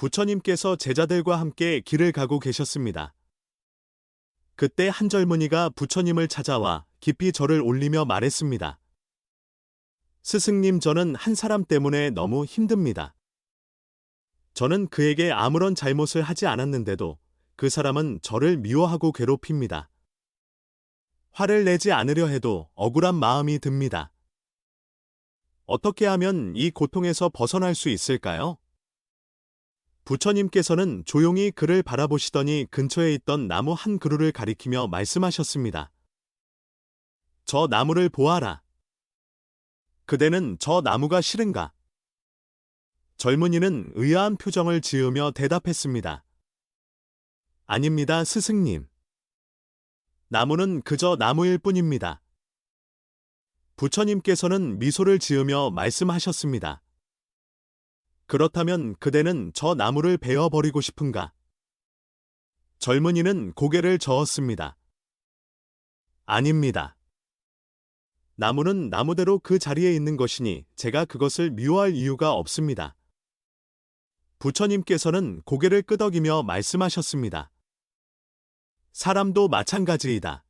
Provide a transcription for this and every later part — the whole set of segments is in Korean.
부처님께서 제자들과 함께 길을 가고 계셨습니다. 그때 한 젊은이가 부처님을 찾아와 깊이 절을 올리며 말했습니다. 스승님, 저는 한 사람 때문에 너무 힘듭니다. 저는 그에게 아무런 잘못을 하지 않았는데도 그 사람은 저를 미워하고 괴롭힙니다. 화를 내지 않으려 해도 억울한 마음이 듭니다. 어떻게 하면 이 고통에서 벗어날 수 있을까요? 부처님께서는 조용히 그를 바라보시더니 근처에 있던 나무 한 그루를 가리키며 말씀하셨습니다. 저 나무를 보아라. 그대는 저 나무가 싫은가? 젊은이는 의아한 표정을 지으며 대답했습니다. 아닙니다, 스승님. 나무는 그저 나무일 뿐입니다. 부처님께서는 미소를 지으며 말씀하셨습니다. 그렇다면 그대는 저 나무를 베어버리고 싶은가? 젊은이는 고개를 저었습니다. 아닙니다. 나무는 나무대로 그 자리에 있는 것이니 제가 그것을 미워할 이유가 없습니다. 부처님께서는 고개를 끄덕이며 말씀하셨습니다. 사람도 마찬가지이다.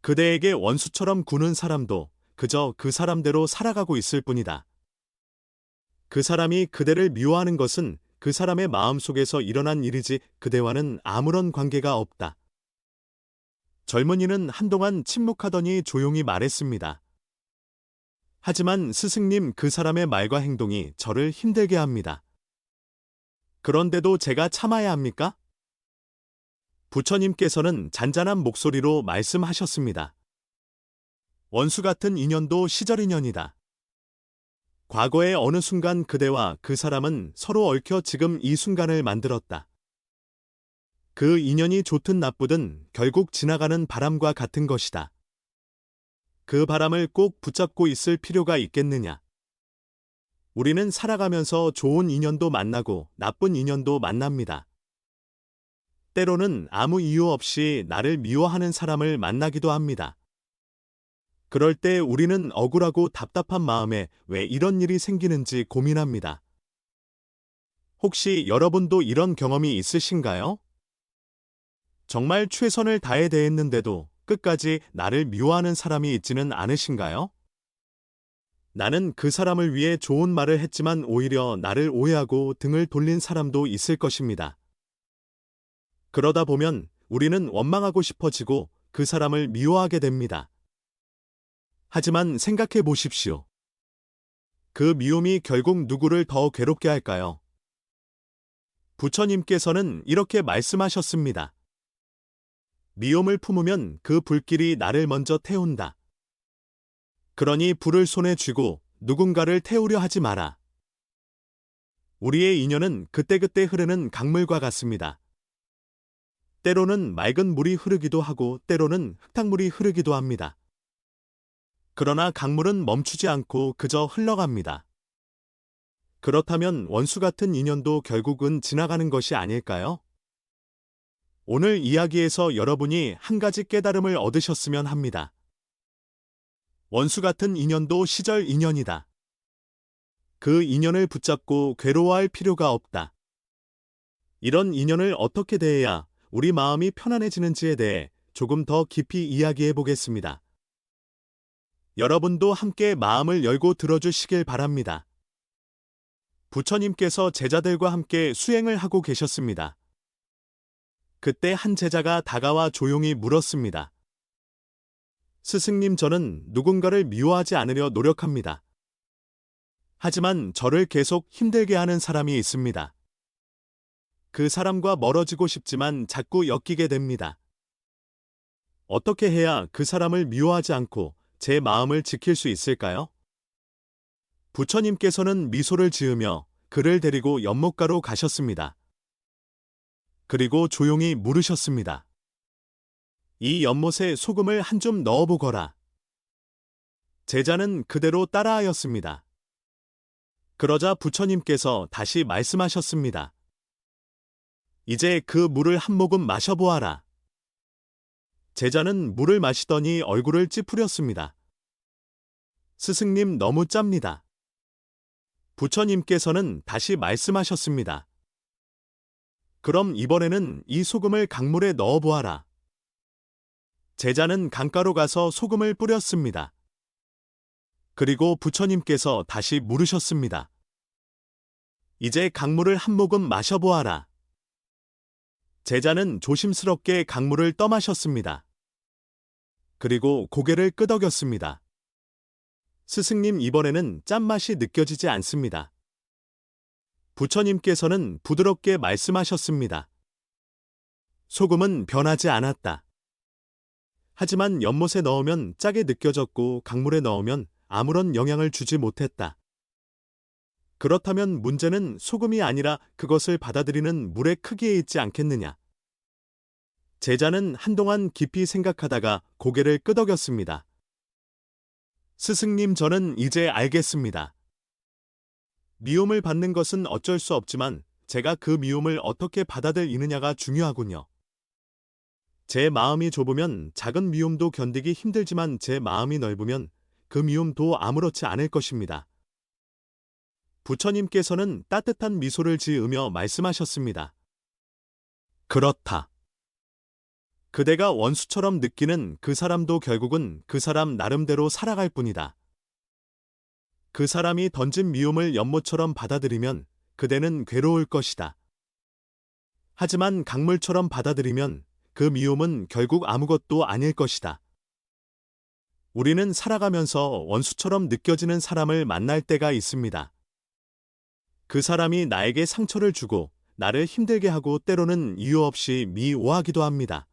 그대에게 원수처럼 구는 사람도 그저 그 사람대로 살아가고 있을 뿐이다. 그 사람이 그대를 미워하는 것은 그 사람의 마음속에서 일어난 일이지 그대와는 아무런 관계가 없다. 젊은이는 한동안 침묵하더니 조용히 말했습니다. 하지만 스승님, 그 사람의 말과 행동이 저를 힘들게 합니다. 그런데도 제가 참아야 합니까? 부처님께서는 잔잔한 목소리로 말씀하셨습니다. 원수 같은 인연도 시절 인연이다. 과거의 어느 순간 그대와 그 사람은 서로 얽혀 지금 이 순간을 만들었다. 그 인연이 좋든 나쁘든 결국 지나가는 바람과 같은 것이다. 그 바람을 꼭 붙잡고 있을 필요가 있겠느냐? 우리는 살아가면서 좋은 인연도 만나고 나쁜 인연도 만납니다. 때로는 아무 이유 없이 나를 미워하는 사람을 만나기도 합니다. 그럴 때 우리는 억울하고 답답한 마음에 왜 이런 일이 생기는지 고민합니다. 혹시 여러분도 이런 경험이 있으신가요? 정말 최선을 다해 대했는데도 끝까지 나를 미워하는 사람이 있지는 않으신가요? 나는 그 사람을 위해 좋은 말을 했지만 오히려 나를 오해하고 등을 돌린 사람도 있을 것입니다. 그러다 보면 우리는 원망하고 싶어지고 그 사람을 미워하게 됩니다. 하지만 생각해 보십시오. 그 미움이 결국 누구를 더 괴롭게 할까요? 부처님께서는 이렇게 말씀하셨습니다. 미움을 품으면 그 불길이 나를 먼저 태운다. 그러니 불을 손에 쥐고 누군가를 태우려 하지 마라. 우리의 인연은 그때그때 흐르는 강물과 같습니다. 때로는 맑은 물이 흐르기도 하고 때로는 흙탕물이 흐르기도 합니다. 그러나 강물은 멈추지 않고 그저 흘러갑니다. 그렇다면 원수 같은 인연도 결국은 지나가는 것이 아닐까요? 오늘 이야기에서 여러분이 한 가지 깨달음을 얻으셨으면 합니다. 원수 같은 인연도 시절 인연이다. 그 인연을 붙잡고 괴로워할 필요가 없다. 이런 인연을 어떻게 대해야 우리 마음이 편안해지는지에 대해 조금 더 깊이 이야기해 보겠습니다. 여러분도 함께 마음을 열고 들어주시길 바랍니다. 부처님께서 제자들과 함께 수행을 하고 계셨습니다. 그때 한 제자가 다가와 조용히 물었습니다. 스승님, 저는 누군가를 미워하지 않으려 노력합니다. 하지만 저를 계속 힘들게 하는 사람이 있습니다. 그 사람과 멀어지고 싶지만 자꾸 엮이게 됩니다. 어떻게 해야 그 사람을 미워하지 않고 제 마음을 지킬 수 있을까요? 부처님께서는 미소를 지으며 그를 데리고 연못가로 가셨습니다. 그리고 조용히 물으셨습니다. 이 연못에 소금을 한 줌 넣어보거라. 제자는 그대로 따라하였습니다. 그러자 부처님께서 다시 말씀하셨습니다. 이제 그 물을 한 모금 마셔보아라. 제자는 물을 마시더니 얼굴을 찌푸렸습니다. 스승님, 너무 짭니다. 부처님께서는 다시 말씀하셨습니다. 그럼 이번에는 이 소금을 강물에 넣어 보아라. 제자는 강가로 가서 소금을 뿌렸습니다. 그리고 부처님께서 다시 물으셨습니다. 이제 강물을 한 모금 마셔보아라. 제자는 조심스럽게 강물을 떠마셨습니다. 그리고 고개를 끄덕였습니다. 스승님, 이번에는 짠맛이 느껴지지 않습니다. 부처님께서는 부드럽게 말씀하셨습니다. 소금은 변하지 않았다. 하지만 연못에 넣으면 짜게 느껴졌고 강물에 넣으면 아무런 영향을 주지 못했다. 그렇다면 문제는 소금이 아니라 그것을 받아들이는 물의 크기에 있지 않겠느냐. 제자는 한동안 깊이 생각하다가 고개를 끄덕였습니다. 스승님, 저는 이제 알겠습니다. 미움을 받는 것은 어쩔 수 없지만 제가 그 미움을 어떻게 받아들이느냐가 중요하군요. 제 마음이 좁으면 작은 미움도 견디기 힘들지만 제 마음이 넓으면 그 미움도 아무렇지 않을 것입니다. 부처님께서는 따뜻한 미소를 지으며 말씀하셨습니다. 그렇다. 그대가 원수처럼 느끼는 그 사람도 결국은 그 사람 나름대로 살아갈 뿐이다. 그 사람이 던진 미움을 연못처럼 받아들이면 그대는 괴로울 것이다. 하지만 강물처럼 받아들이면 그 미움은 결국 아무것도 아닐 것이다. 우리는 살아가면서 원수처럼 느껴지는 사람을 만날 때가 있습니다. 그 사람이 나에게 상처를 주고 나를 힘들게 하고 때로는 이유 없이 미워하기도 합니다.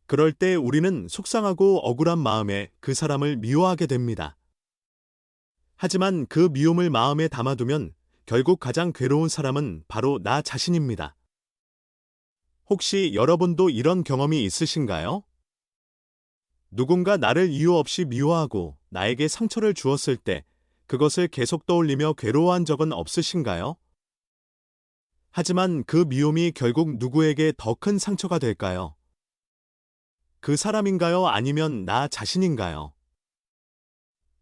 그럴 때 우리는 속상하고 억울한 마음에 그 사람을 미워하게 됩니다. 하지만 그 미움을 마음에 담아두면 결국 가장 괴로운 사람은 바로 나 자신입니다. 혹시 여러분도 이런 경험이 있으신가요? 누군가 나를 이유 없이 미워하고 나에게 상처를 주었을 때 그것을 계속 떠올리며 괴로워한 적은 없으신가요? 하지만 그 미움이 결국 누구에게 더 큰 상처가 될까요? 그 사람인가요? 아니면 나 자신인가요?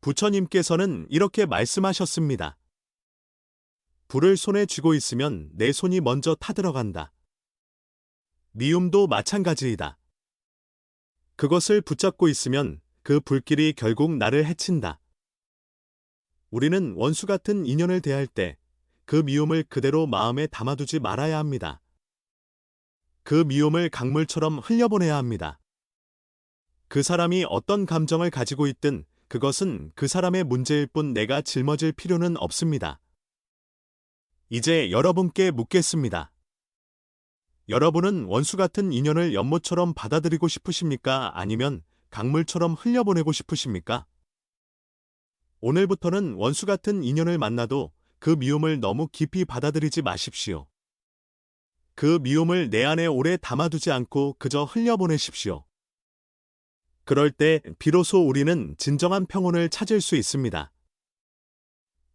부처님께서는 이렇게 말씀하셨습니다. 불을 손에 쥐고 있으면 내 손이 먼저 타들어간다. 미움도 마찬가지이다. 그것을 붙잡고 있으면 그 불길이 결국 나를 해친다. 우리는 원수 같은 인연을 대할 때 그 미움을 그대로 마음에 담아두지 말아야 합니다. 그 미움을 강물처럼 흘려보내야 합니다. 그 사람이 어떤 감정을 가지고 있든 그것은 그 사람의 문제일 뿐 내가 짊어질 필요는 없습니다. 이제 여러분께 묻겠습니다. 여러분은 원수 같은 인연을 연못처럼 받아들이고 싶으십니까? 아니면 강물처럼 흘려보내고 싶으십니까? 오늘부터는 원수 같은 인연을 만나도 그 미움을 너무 깊이 받아들이지 마십시오. 그 미움을 내 안에 오래 담아두지 않고 그저 흘려보내십시오. 그럴 때 비로소 우리는 진정한 평온을 찾을 수 있습니다.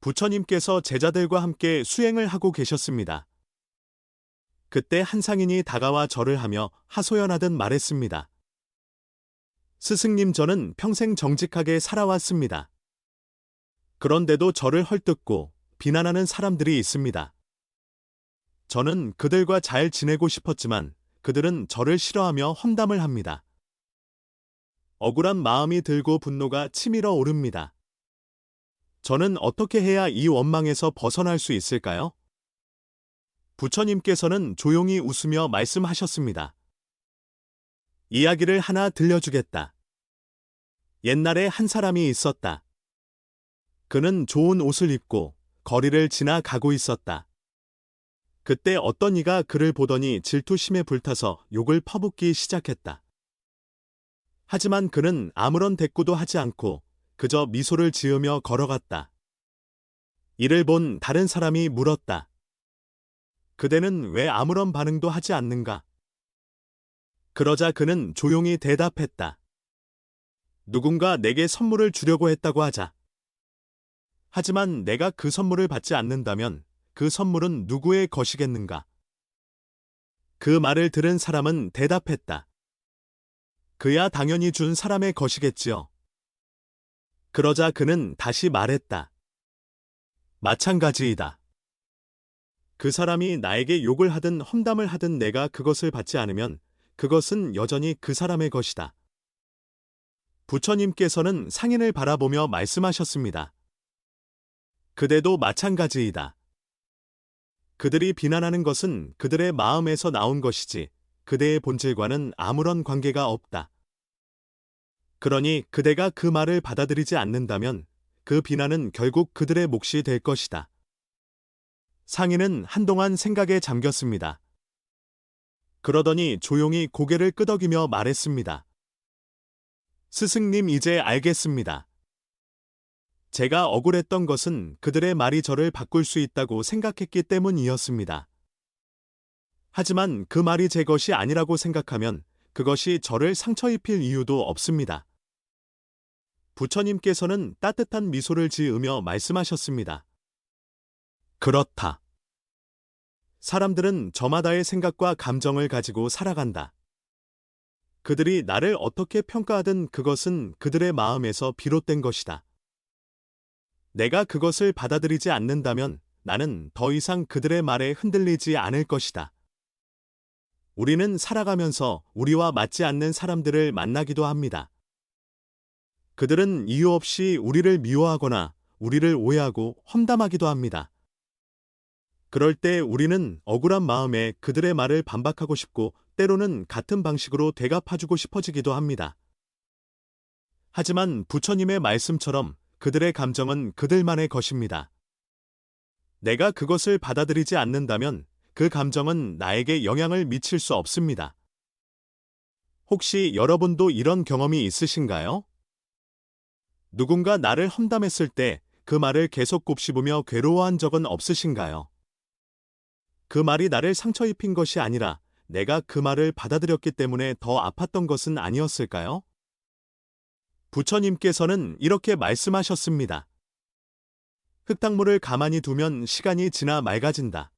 부처님께서 제자들과 함께 수행을 하고 계셨습니다. 그때 한 상인이 다가와 절을 하며 하소연하듯 말했습니다. 스승님, 저는 평생 정직하게 살아왔습니다. 그런데도 저를 헐뜯고 비난하는 사람들이 있습니다. 저는 그들과 잘 지내고 싶었지만 그들은 저를 싫어하며 험담을 합니다. 억울한 마음이 들고 분노가 치밀어 오릅니다. 저는 어떻게 해야 이 원망에서 벗어날 수 있을까요? 부처님께서는 조용히 웃으며 말씀하셨습니다. 이야기를 하나 들려주겠다. 옛날에 한 사람이 있었다. 그는 좋은 옷을 입고 거리를 지나가고 있었다. 그때 어떤 이가 그를 보더니 질투심에 불타서 욕을 퍼붓기 시작했다. 하지만 그는 아무런 대꾸도 하지 않고 그저 미소를 지으며 걸어갔다. 이를 본 다른 사람이 물었다. 그대는 왜 아무런 반응도 하지 않는가? 그러자 그는 조용히 대답했다. 누군가 내게 선물을 주려고 했다고 하자. 하지만 내가 그 선물을 받지 않는다면 그 선물은 누구의 것이겠는가? 그 말을 들은 사람은 대답했다. 그야 당연히 준 사람의 것이겠지요. 그러자 그는 다시 말했다. 마찬가지이다. 그 사람이 나에게 욕을 하든 험담을 하든 내가 그것을 받지 않으면 그것은 여전히 그 사람의 것이다. 부처님께서는 상인을 바라보며 말씀하셨습니다. 그대도 마찬가지이다. 그들이 비난하는 것은 그들의 마음에서 나온 것이지 그대의 본질과는 아무런 관계가 없다. 그러니 그대가 그 말을 받아들이지 않는다면 그 비난은 결국 그들의 몫이 될 것이다. 상인은 한동안 생각에 잠겼습니다. 그러더니 조용히 고개를 끄덕이며 말했습니다. 스승님, 이제 알겠습니다. 제가 억울했던 것은 그들의 말이 저를 바꿀 수 있다고 생각했기 때문이었습니다. 하지만 그 말이 제 것이 아니라고 생각하면 그것이 저를 상처 입힐 이유도 없습니다. 부처님께서는 따뜻한 미소를 지으며 말씀하셨습니다. 그렇다. 사람들은 저마다의 생각과 감정을 가지고 살아간다. 그들이 나를 어떻게 평가하든 그것은 그들의 마음에서 비롯된 것이다. 내가 그것을 받아들이지 않는다면 나는 더 이상 그들의 말에 흔들리지 않을 것이다. 우리는 살아가면서 우리와 맞지 않는 사람들을 만나기도 합니다. 그들은 이유 없이 우리를 미워하거나 우리를 오해하고 험담하기도 합니다. 그럴 때 우리는 억울한 마음에 그들의 말을 반박하고 싶고 때로는 같은 방식으로 되갚아주고 싶어지기도 합니다. 하지만 부처님의 말씀처럼 그들의 감정은 그들만의 것입니다. 내가 그것을 받아들이지 않는다면 그 감정은 나에게 영향을 미칠 수 없습니다. 혹시 여러분도 이런 경험이 있으신가요? 누군가 나를 험담했을 때 그 말을 계속 곱씹으며 괴로워한 적은 없으신가요? 그 말이 나를 상처 입힌 것이 아니라 내가 그 말을 받아들였기 때문에 더 아팠던 것은 아니었을까요? 부처님께서는 이렇게 말씀하셨습니다. 흙탕물을 가만히 두면 시간이 지나 맑아진다.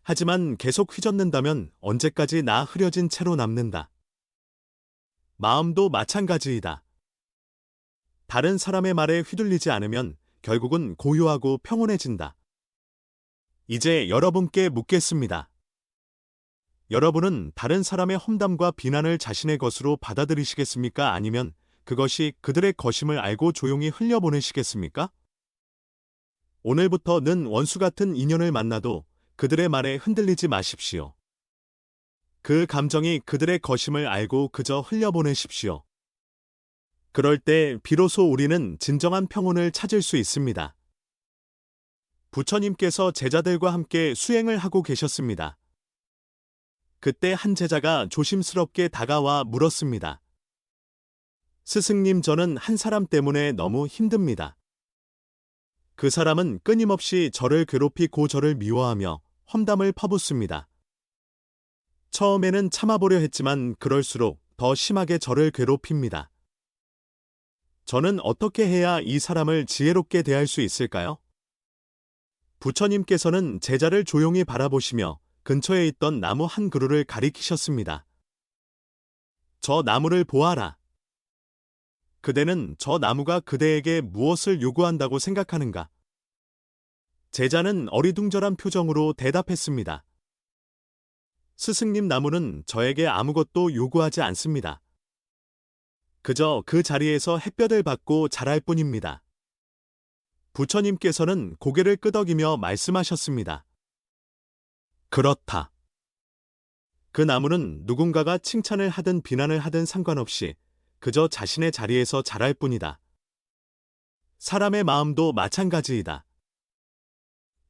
하지만 계속 휘젓는다면 언제까지 나 흐려진 채로 남는다. 마음도 마찬가지이다. 다른 사람의 말에 휘둘리지 않으면 결국은 고요하고 평온해진다. 이제 여러분께 묻겠습니다. 여러분은 다른 사람의 험담과 비난을 자신의 것으로 받아들이시겠습니까? 아니면 그것이 그들의 것임을 알고 조용히 흘려보내시겠습니까? 오늘부터는 원수 같은 인연을 만나도 그들의 말에 흔들리지 마십시오. 그 감정이 그들의 것임을 알고 그저 흘려보내십시오. 그럴 때 비로소 우리는 진정한 평온을 찾을 수 있습니다. 부처님께서 제자들과 함께 수행을 하고 계셨습니다. 그때 한 제자가 조심스럽게 다가와 물었습니다. 스승님, 저는 한 사람 때문에 너무 힘듭니다. 그 사람은 끊임없이 저를 괴롭히고 저를 미워하며 험담을 퍼붓습니다. 처음에는 참아보려 했지만 그럴수록 더 심하게 저를 괴롭힙니다. 저는 어떻게 해야 이 사람을 지혜롭게 대할 수 있을까요? 부처님께서는 제자를 조용히 바라보시며 근처에 있던 나무 한 그루를 가리키셨습니다. 저 나무를 보아라. 그대는 저 나무가 그대에게 무엇을 요구한다고 생각하는가? 제자는 어리둥절한 표정으로 대답했습니다. 스승님, 나무는 저에게 아무것도 요구하지 않습니다. 그저 그 자리에서 햇볕을 받고 자랄 뿐입니다. 부처님께서는 고개를 끄덕이며 말씀하셨습니다. 그렇다. 그 나무는 누군가가 칭찬을 하든 비난을 하든 상관없이 그저 자신의 자리에서 자랄 뿐이다. 사람의 마음도 마찬가지이다.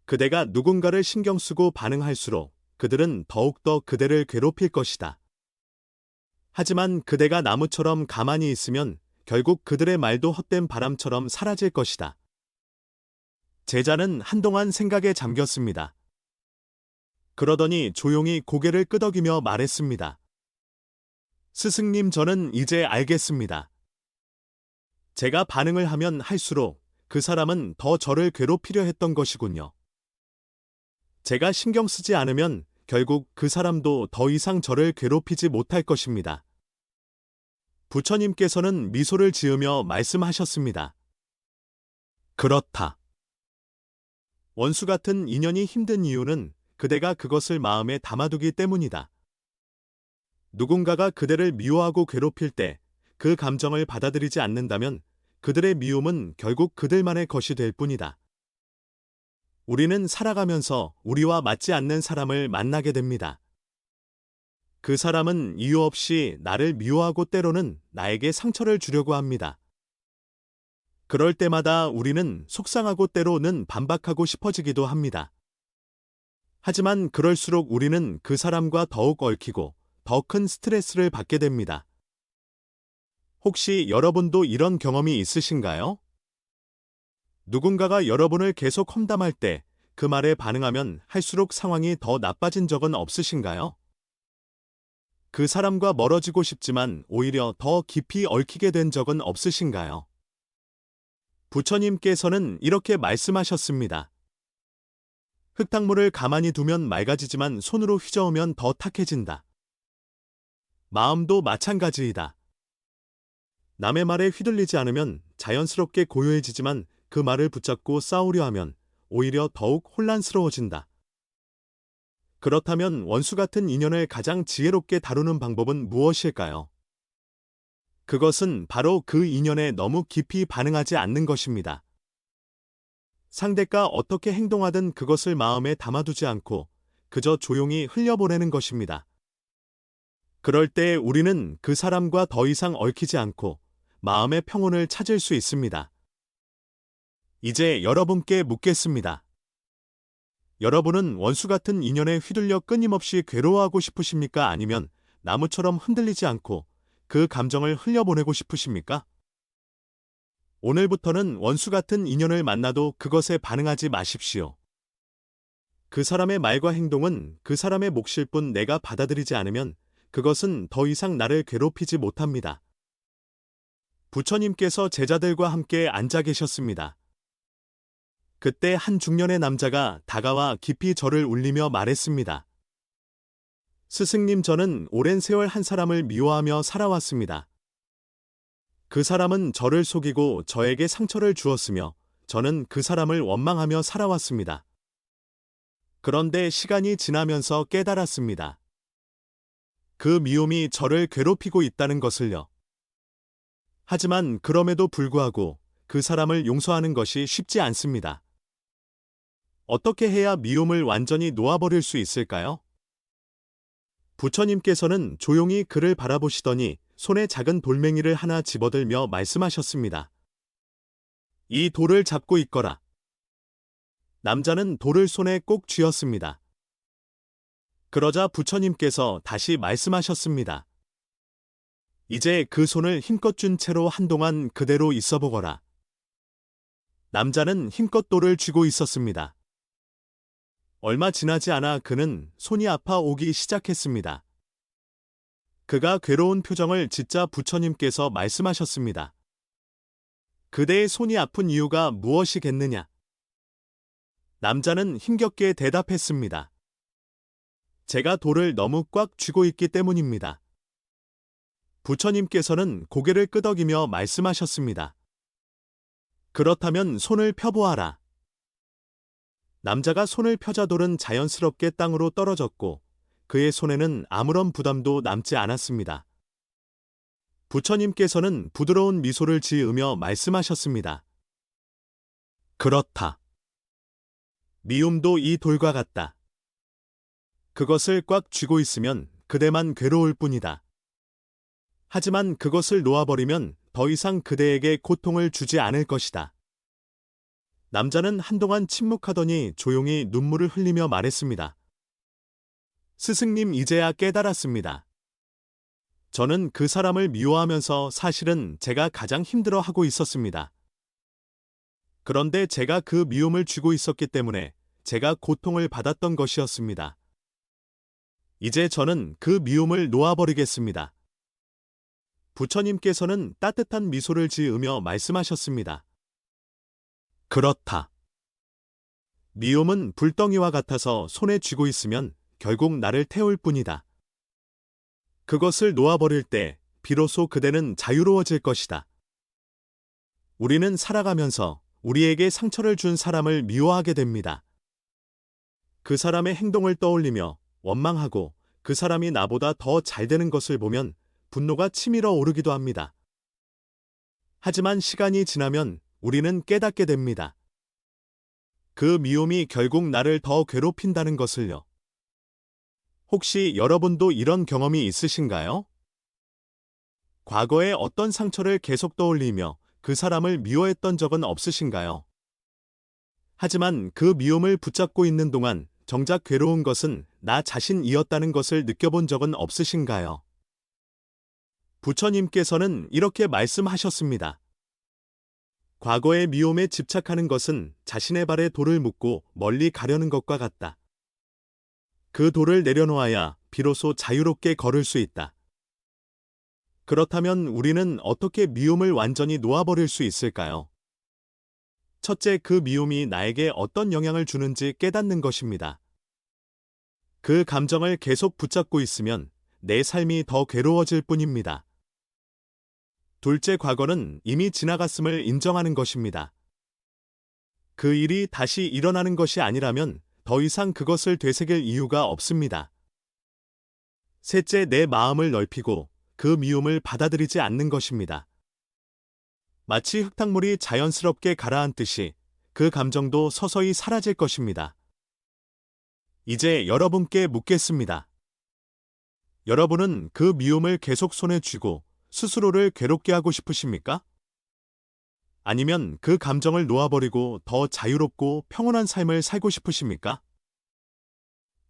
그대가 누군가를 신경 쓰고 반응할수록 그들은 더욱더 그대를 괴롭힐 것이다. 하지만 그대가 나무처럼 가만히 있으면 결국 그들의 말도 헛된 바람처럼 사라질 것이다. 제자는 한동안 생각에 잠겼습니다. 그러더니 조용히 고개를 끄덕이며 말했습니다. 스승님, 저는 이제 알겠습니다. 제가 반응을 하면 할수록 그 사람은 더 저를 괴롭히려 했던 것이군요. 제가 신경 쓰지 않으면 결국 그 사람도 더 이상 저를 괴롭히지 못할 것입니다. 부처님께서는 미소를 지으며 말씀하셨습니다. 그렇다. 원수 같은 인연이 힘든 이유는 그대가 그것을 마음에 담아두기 때문이다. 누군가가 그대를 미워하고 괴롭힐 때 그 감정을 받아들이지 않는다면 그들의 미움은 결국 그들만의 것이 될 뿐이다. 우리는 살아가면서 우리와 맞지 않는 사람을 만나게 됩니다. 그 사람은 이유 없이 나를 미워하고 때로는 나에게 상처를 주려고 합니다. 그럴 때마다 우리는 속상하고 때로는 반박하고 싶어지기도 합니다. 하지만 그럴수록 우리는 그 사람과 더욱 얽히고 더 큰 스트레스를 받게 됩니다. 혹시 여러분도 이런 경험이 있으신가요? 누군가가 여러분을 계속 험담할 때 그 말에 반응하면 할수록 상황이 더 나빠진 적은 없으신가요? 그 사람과 멀어지고 싶지만 오히려 더 깊이 얽히게 된 적은 없으신가요? 부처님께서는 이렇게 말씀하셨습니다. 흙탕물을 가만히 두면 맑아지지만 손으로 휘저으면 더 탁해진다. 마음도 마찬가지이다. 남의 말에 휘둘리지 않으면 자연스럽게 고요해지지만 그 말을 붙잡고 싸우려 하면 오히려 더욱 혼란스러워진다. 그렇다면 원수 같은 인연을 가장 지혜롭게 다루는 방법은 무엇일까요? 그것은 바로 그 인연에 너무 깊이 반응하지 않는 것입니다. 상대가 어떻게 행동하든 그것을 마음에 담아두지 않고 그저 조용히 흘려보내는 것입니다. 그럴 때 우리는 그 사람과 더 이상 얽히지 않고 마음의 평온을 찾을 수 있습니다. 이제 여러분께 묻겠습니다. 여러분은 원수 같은 인연에 휘둘려 끊임없이 괴로워하고 싶으십니까? 아니면 나무처럼 흔들리지 않고 그 감정을 흘려보내고 싶으십니까? 오늘부터는 원수 같은 인연을 만나도 그것에 반응하지 마십시오. 그 사람의 말과 행동은 그 사람의 몫일 뿐 내가 받아들이지 않으면 그것은 더 이상 나를 괴롭히지 못합니다. 부처님께서 제자들과 함께 앉아 계셨습니다. 그때 한 중년의 남자가 다가와 깊이 저를 울리며 말했습니다. 스승님, 저는 오랜 세월 한 사람을 미워하며 살아왔습니다. 그 사람은 저를 속이고 저에게 상처를 주었으며 저는 그 사람을 원망하며 살아왔습니다. 그런데 시간이 지나면서 깨달았습니다. 그 미움이 저를 괴롭히고 있다는 것을요. 하지만 그럼에도 불구하고 그 사람을 용서하는 것이 쉽지 않습니다. 어떻게 해야 미움을 완전히 놓아버릴 수 있을까요? 부처님께서는 조용히 그를 바라보시더니 손에 작은 돌멩이를 하나 집어들며 말씀하셨습니다. 이 돌을 잡고 있거라. 남자는 돌을 손에 꼭 쥐었습니다. 그러자 부처님께서 다시 말씀하셨습니다. 이제 그 손을 힘껏 쥔 채로 한동안 그대로 있어 보거라. 남자는 힘껏 돌을 쥐고 있었습니다. 얼마 지나지 않아 그는 손이 아파 오기 시작했습니다. 그가 괴로운 표정을 짓자 부처님께서 말씀하셨습니다. 그대의 손이 아픈 이유가 무엇이겠느냐? 남자는 힘겹게 대답했습니다. 제가 돌을 너무 꽉 쥐고 있기 때문입니다. 부처님께서는 고개를 끄덕이며 말씀하셨습니다. 그렇다면 손을 펴보아라. 남자가 손을 펴자 돌은 자연스럽게 땅으로 떨어졌고 그의 손에는 아무런 부담도 남지 않았습니다. 부처님께서는 부드러운 미소를 지으며 말씀하셨습니다. 그렇다. 미움도 이 돌과 같다. 그것을 꽉 쥐고 있으면 그대만 괴로울 뿐이다. 하지만 그것을 놓아버리면 더 이상 그대에게 고통을 주지 않을 것이다. 남자는 한동안 침묵하더니 조용히 눈물을 흘리며 말했습니다. 스승님, 이제야 깨달았습니다. 저는 그 사람을 미워하면서 사실은 제가 가장 힘들어하고 있었습니다. 그런데 제가 그 미움을 쥐고 있었기 때문에 제가 고통을 받았던 것이었습니다. 이제 저는 그 미움을 놓아버리겠습니다. 부처님께서는 따뜻한 미소를 지으며 말씀하셨습니다. 그렇다. 미움은 불덩이와 같아서 손에 쥐고 있으면 결국 나를 태울 뿐이다. 그것을 놓아버릴 때 비로소 그대는 자유로워질 것이다. 우리는 살아가면서 우리에게 상처를 준 사람을 미워하게 됩니다. 그 사람의 행동을 떠올리며 원망하고 그 사람이 나보다 더 잘 되는 것을 보면 분노가 치밀어 오르기도 합니다. 하지만 시간이 지나면 우리는 깨닫게 됩니다. 그 미움이 결국 나를 더 괴롭힌다는 것을요. 혹시 여러분도 이런 경험이 있으신가요? 과거에 어떤 상처를 계속 떠올리며 그 사람을 미워했던 적은 없으신가요? 하지만 그 미움을 붙잡고 있는 동안 정작 괴로운 것은 나 자신이었다는 것을 느껴본 적은 없으신가요? 부처님께서는 이렇게 말씀하셨습니다. 과거의 미움에 집착하는 것은 자신의 발에 돌을 묻고 멀리 가려는 것과 같다. 그 돌을 내려놓아야 비로소 자유롭게 걸을 수 있다. 그렇다면 우리는 어떻게 미움을 완전히 놓아버릴 수 있을까요? 첫째, 그 미움이 나에게 어떤 영향을 주는지 깨닫는 것입니다. 그 감정을 계속 붙잡고 있으면 내 삶이 더 괴로워질 뿐입니다. 둘째, 과거는 이미 지나갔음을 인정하는 것입니다. 그 일이 다시 일어나는 것이 아니라면 더 이상 그것을 되새길 이유가 없습니다. 셋째, 내 마음을 넓히고 그 미움을 받아들이지 않는 것입니다. 마치 흙탕물이 자연스럽게 가라앉듯이 그 감정도 서서히 사라질 것입니다. 이제 여러분께 묻겠습니다. 여러분은 그 미움을 계속 손에 쥐고 스스로를 괴롭게 하고 싶으십니까? 아니면 그 감정을 놓아버리고 더 자유롭고 평온한 삶을 살고 싶으십니까?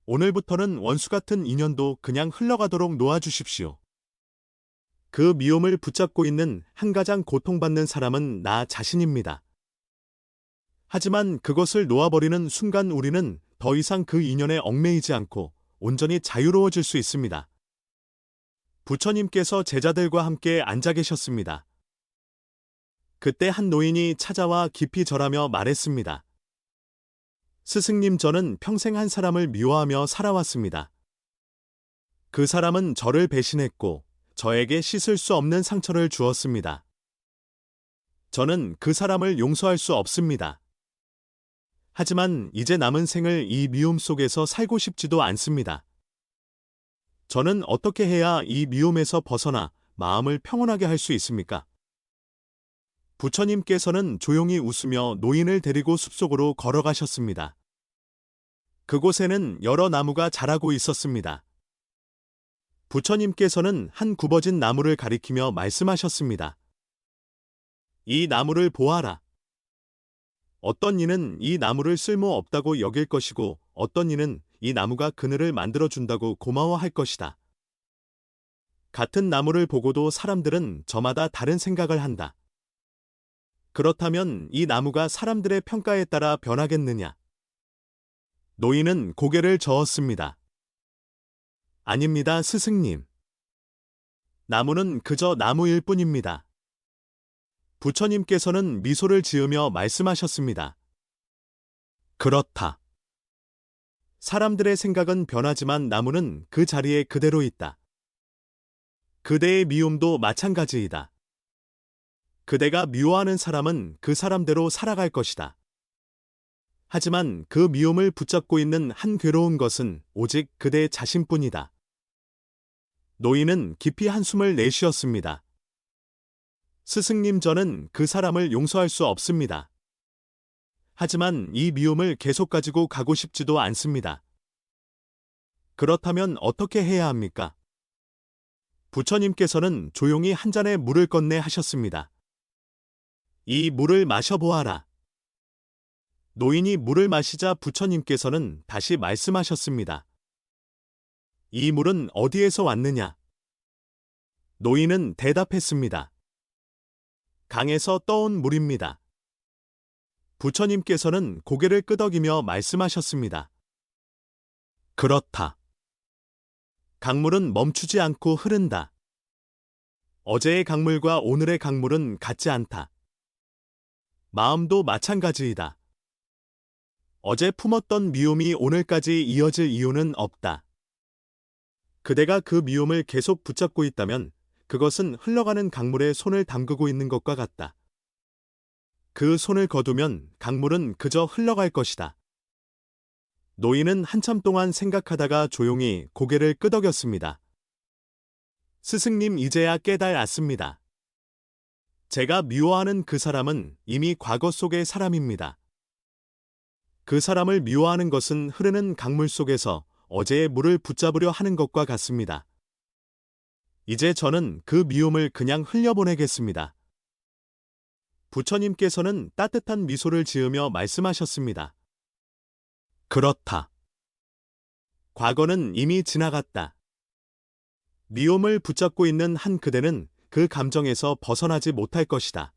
오늘부터는 원수 같은 인연도 그냥 흘러가도록 놓아주십시오. 그 미움을 붙잡고 있는 한 가장 고통받는 사람은 나 자신입니다. 하지만 그것을 놓아버리는 순간 우리는 더 이상 그 인연에 얽매이지 않고 온전히 자유로워질 수 있습니다. 부처님께서 제자들과 함께 앉아 계셨습니다. 그때 한 노인이 찾아와 깊이 절하며 말했습니다. 스승님, 저는 평생 한 사람을 미워하며 살아왔습니다. 그 사람은 저를 배신했고 저에게 씻을 수 없는 상처를 주었습니다. 저는 그 사람을 용서할 수 없습니다. 하지만 이제 남은 생을 이 미움 속에서 살고 싶지도 않습니다. 저는 어떻게 해야 이 미움에서 벗어나 마음을 평온하게 할 수 있습니까? 부처님께서는 조용히 웃으며 노인을 데리고 숲속으로 걸어가셨습니다. 그곳에는 여러 나무가 자라고 있었습니다. 부처님께서는 한 굽어진 나무를 가리키며 말씀하셨습니다. 이 나무를 보아라. 어떤 이는 이 나무를 쓸모없다고 여길 것이고 어떤 이는 이 나무가 그늘을 만들어준다고 고마워할 것이다. 같은 나무를 보고도 사람들은 저마다 다른 생각을 한다. 그렇다면 이 나무가 사람들의 평가에 따라 변하겠느냐? 노인은 고개를 저었습니다. 아닙니다, 스승님. 나무는 그저 나무일 뿐입니다. 부처님께서는 미소를 지으며 말씀하셨습니다. 그렇다. 사람들의 생각은 변하지만 나무는 그 자리에 그대로 있다. 그대의 미움도 마찬가지이다. 그대가 미워하는 사람은 그 사람대로 살아갈 것이다. 하지만 그 미움을 붙잡고 있는 한 괴로운 것은 오직 그대 자신뿐이다. 노인은 깊이 한숨을 내쉬었습니다. 스승님, 저는 그 사람을 용서할 수 없습니다. 하지만 이 미움을 계속 가지고 가고 싶지도 않습니다. 그렇다면 어떻게 해야 합니까? 부처님께서는 조용히 한 잔의 물을 건네 하셨습니다. 이 물을 마셔보아라. 노인이 물을 마시자 부처님께서는 다시 말씀하셨습니다. 이 물은 어디에서 왔느냐? 노인은 대답했습니다. 강에서 떠온 물입니다. 부처님께서는 고개를 끄덕이며 말씀하셨습니다. 그렇다. 강물은 멈추지 않고 흐른다. 어제의 강물과 오늘의 강물은 같지 않다. 마음도 마찬가지이다. 어제 품었던 미움이 오늘까지 이어질 이유는 없다. 그대가 그 미움을 계속 붙잡고 있다면 그것은 흘러가는 강물에 손을 담그고 있는 것과 같다. 그 손을 거두면 강물은 그저 흘러갈 것이다. 노인은 한참 동안 생각하다가 조용히 고개를 끄덕였습니다. 스승님, 이제야 깨달았습니다. 제가 미워하는 그 사람은 이미 과거 속의 사람입니다. 그 사람을 미워하는 것은 흐르는 강물 속에서 어제의 물을 붙잡으려 하는 것과 같습니다. 이제 저는 그 미움을 그냥 흘려보내겠습니다. 부처님께서는 따뜻한 미소를 지으며 말씀하셨습니다. 그렇다. 과거는 이미 지나갔다. 미움을 붙잡고 있는 한 그대는 그 감정에서 벗어나지 못할 것이다.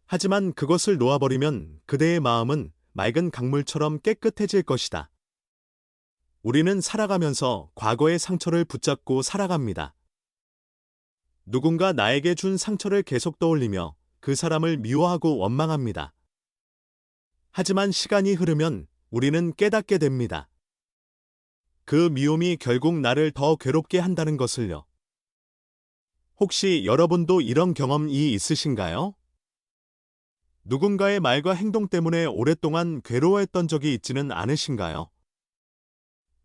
하지만 그것을 놓아버리면 그대의 마음은 맑은 강물처럼 깨끗해질 것이다. 우리는 살아가면서 과거의 상처를 붙잡고 살아갑니다. 누군가 나에게 준 상처를 계속 떠올리며 그 사람을 미워하고 원망합니다. 하지만 시간이 흐르면 우리는 깨닫게 됩니다. 그 미움이 결국 나를 더 괴롭게 한다는 것을요. 혹시 여러분도 이런 경험이 있으신가요? 누군가의 말과 행동 때문에 오랫동안 괴로워했던 적이 있지는 않으신가요?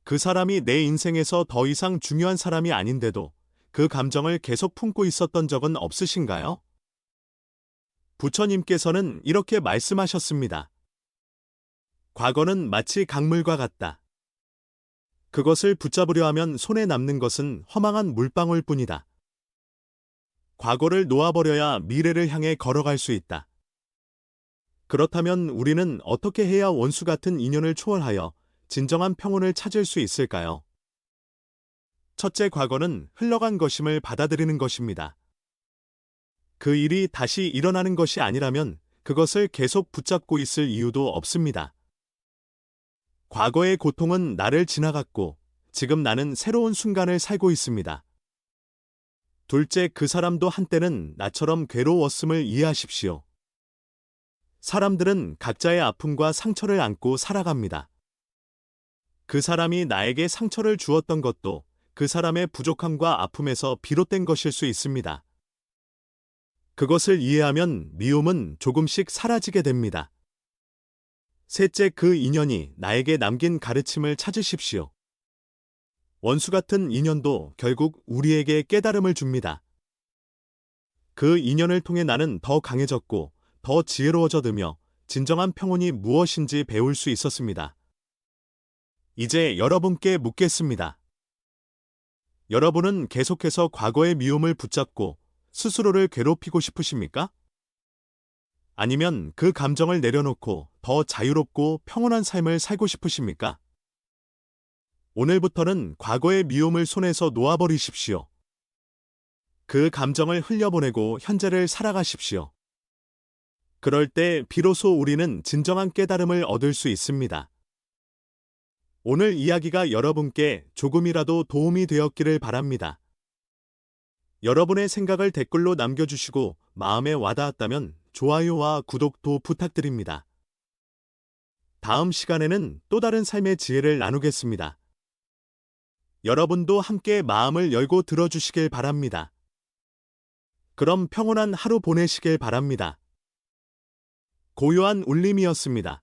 그 사람이 내 인생에서 더 이상 중요한 사람이 아닌데도 그 감정을 계속 품고 있었던 적은 없으신가요? 부처님께서는 이렇게 말씀하셨습니다. 과거는 마치 강물과 같다. 그것을 붙잡으려 하면 손에 남는 것은 허망한 물방울 뿐이다. 과거를 놓아버려야 미래를 향해 걸어갈 수 있다. 그렇다면 우리는 어떻게 해야 원수 같은 인연을 초월하여 진정한 평온을 찾을 수 있을까요? 첫째, 과거는 흘러간 것임을 받아들이는 것입니다. 그 일이 다시 일어나는 것이 아니라면 그것을 계속 붙잡고 있을 이유도 없습니다. 과거의 고통은 나를 지나갔고 지금 나는 새로운 순간을 살고 있습니다. 둘째, 그 사람도 한때는 나처럼 괴로웠음을 이해하십시오. 사람들은 각자의 아픔과 상처를 안고 살아갑니다. 그 사람이 나에게 상처를 주었던 것도 그 사람의 부족함과 아픔에서 비롯된 것일 수 있습니다. 그것을 이해하면 미움은 조금씩 사라지게 됩니다. 셋째, 그 인연이 나에게 남긴 가르침을 찾으십시오. 원수 같은 인연도 결국 우리에게 깨달음을 줍니다. 그 인연을 통해 나는 더 강해졌고 더 지혜로워져들며 진정한 평온이 무엇인지 배울 수 있었습니다. 이제 여러분께 묻겠습니다. 여러분은 계속해서 과거의 미움을 붙잡고 스스로를 괴롭히고 싶으십니까? 아니면 그 감정을 내려놓고 더 자유롭고 평온한 삶을 살고 싶으십니까? 오늘부터는 과거의 미움을 손에서 놓아버리십시오. 그 감정을 흘려보내고 현재를 살아가십시오. 그럴 때 비로소 우리는 진정한 깨달음을 얻을 수 있습니다. 오늘 이야기가 여러분께 조금이라도 도움이 되었기를 바랍니다. 여러분의 생각을 댓글로 남겨주시고 마음에 와닿았다면 좋아요와 구독도 부탁드립니다. 다음 시간에는 또 다른 삶의 지혜를 나누겠습니다. 여러분도 함께 마음을 열고 들어주시길 바랍니다. 그럼 평온한 하루 보내시길 바랍니다. 고요한 울림이었습니다.